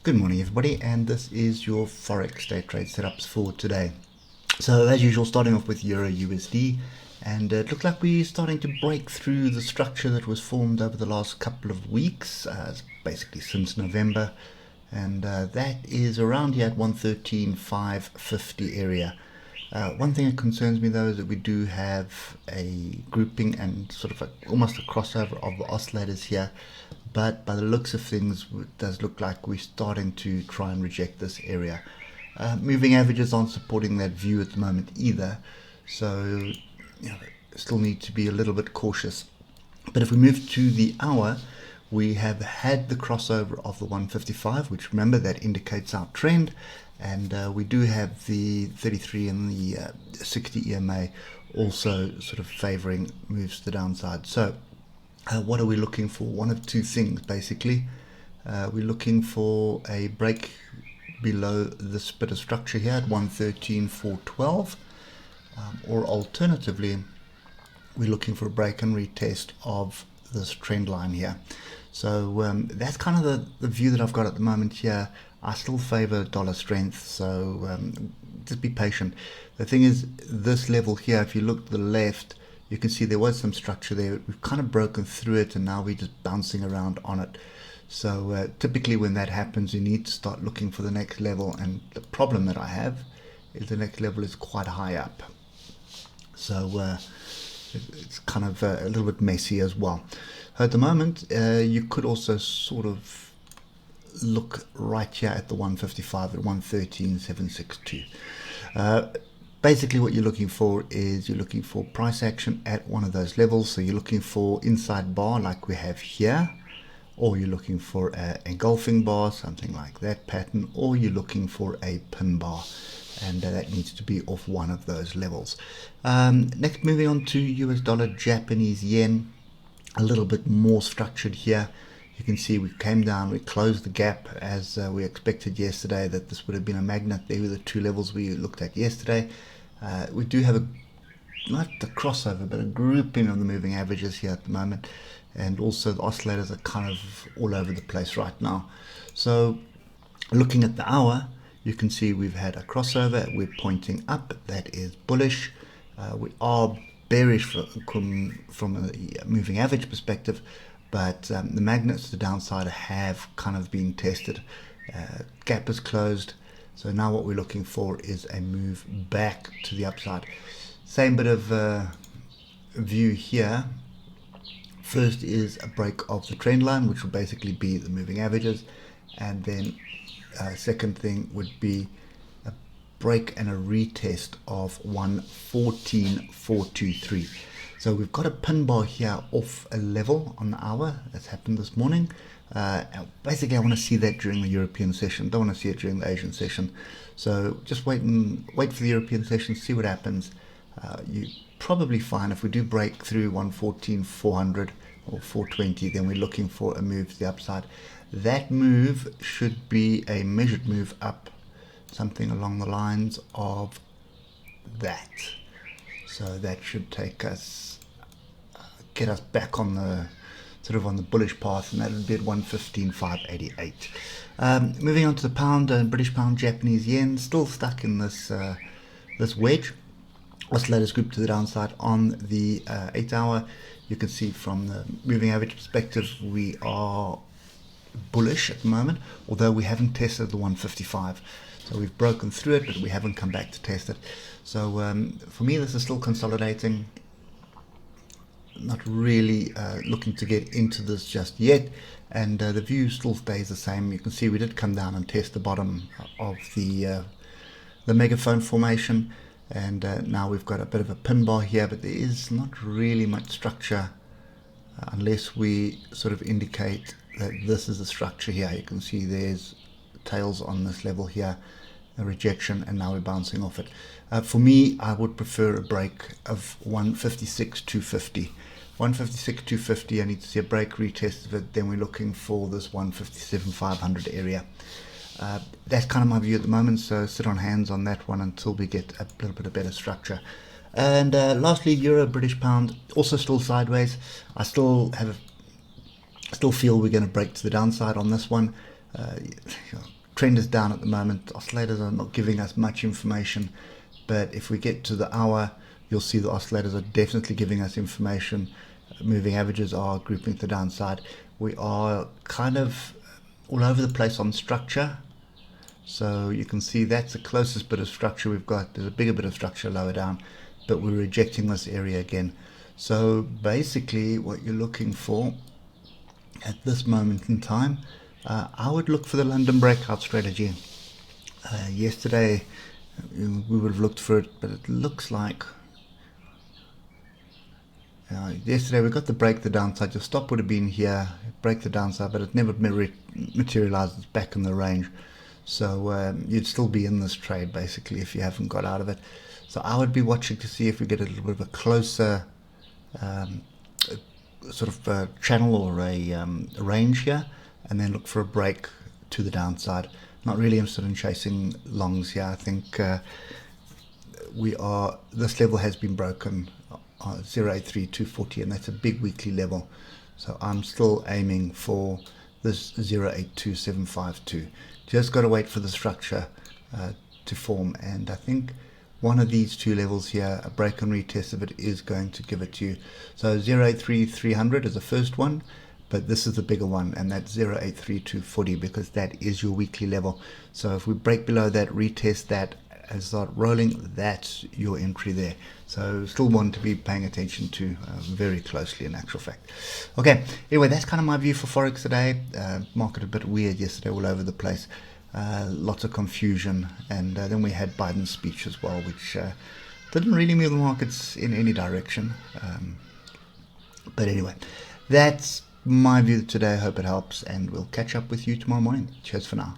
Good morning everybody, and this is your Forex Day trade setups for today. So as usual, starting off with Euro USD, and it looked like we're starting to break through the structure that was formed over the last couple of weeks, basically since November, and that is around here at 113,550 area. One thing that concerns me though is that we do have a grouping and sort of almost a crossover of the oscillators here, but by the looks of things it does look like we're starting to try and reject this area. Moving averages aren't supporting that view at the moment either, so still need to be a little bit cautious. But if we move to the hour, we have had the crossover of the 155, which, remember, that indicates our trend, and we do have the 33 and the 60 EMA also sort of favoring moves to the downside. So what are we looking for? One of two things basically. We're looking for a break below this bit of structure here at 113,412, or alternatively we're looking for a break and retest of this trend line here. So that's kind of the view that I've got at the moment here. I still favor dollar strength, so just be patient. The thing is, this level here, if you look to the left, you can see there was some structure there. We've kind of broken through it, and now we're just bouncing around on it. So typically when that happens, you need to start looking for the next level, and the problem that I have is the next level is quite high up. So it's kind of a little bit messy as well. At the moment, you could also sort of look right here at the 155 at 113,762. Basically what you're looking for is you're looking for price action at one of those levels. So you're looking for inside bar like we have here, or you're looking for a engulfing bar, something like that pattern, or you're looking for a pin bar, and that needs to be off one of those levels. Next, moving on to US dollar Japanese yen, a little bit more structured here. You can see we came down, we closed the gap as we expected yesterday, that this would have been a magnet. There were the two levels we looked at yesterday. We do have not a crossover, but a grouping of the moving averages here at the moment, and also the oscillators are kind of all over the place right now. So looking at the hour, you can see we've had a crossover, we're pointing up, that is bullish. We are bearish from a moving average perspective, but the magnets to the downside have kind of been tested. Gap is closed, so now what we're looking for is a move back to the upside. Same bit of view here. First is a break of the trend line, which will basically be the moving averages, and then second thing would be a break and a retest of 114,423. So we've got a pin bar here off a level on the hour. That's happened this morning. Basically I want to see that during the European session, don't want to see it during the Asian session. So just wait for the European session, see what happens. You probably find if we do break through 114,400 or 420, then we're looking for a move to the upside. That move should be a measured move up, something along the lines of that. So that should take us, get us back on the sort of on the bullish path, and that would be at 115,588. Moving on to the pound, British pound, Japanese yen, still stuck in this this wedge. Oscillators group to the downside on the 8 hour. You can see from the moving average perspective we are bullish at the moment, although we haven't tested the 155. So we've broken through it, but we haven't come back to test it. So for me, this is still consolidating. Not really looking to get into this just yet, and the view still stays the same. You can see we did come down and test the bottom of the megaphone formation, and now we've got a bit of a pin bar here, but there is not really much structure unless we sort of indicate that this is the structure here. You can see there's tails on this level here, a rejection, and now we're bouncing off it. For me, I would prefer a break of 156,250. 156,250, I need to see a break, retest of it, then we're looking for this 157,500 area. That's kind of my view at the moment, so sit on hands on that one until we get a little bit of better structure. And lastly, Euro British pound, also still sideways. I still feel we're going to break to the downside on this one. Trend is down at the moment. Oscillators are not giving us much information, but if we get to the hour, you'll see the oscillators are definitely giving us information. Moving averages are grouping to the downside. We are kind of all over the place on structure. So you can see that's the closest bit of structure we've got. There's a bigger bit of structure lower down, but we're rejecting this area again. So basically what you're looking for at this moment in time, I would look for the London breakout strategy. Yesterday we would have looked for it, but it looks like yesterday we got the break the downside. Your stop would have been here, break the downside, but it never materialized. It's back in the range. So you'd still be in this trade basically if you haven't got out of it. So I would be watching to see if we get a little bit of a closer sort of channel or a range here, and then look for a break to the downside. Not really interested in chasing longs here. I think this level has been broken, 0.83240, and that's a big weekly level. So I'm still aiming for this 0.82752. Just got to wait for the structure to form, and I think one of these two levels here, a break and retest of it, is going to give it to you. So 0.83300 is the first one, but this is the bigger one, and that's 0.83240, because that is your weekly level. So if we break below that, retest that, and start rolling, that's your entry there. So still want to be paying attention to very closely in actual fact. Okay, anyway, that's kind of my view for Forex today. Market a bit weird yesterday, all over the place. Lots of confusion, and then we had Biden's speech as well, which didn't really move the markets in any direction. But anyway, that's my view today. I hope it helps, and we'll catch up with you tomorrow morning. Cheers for now.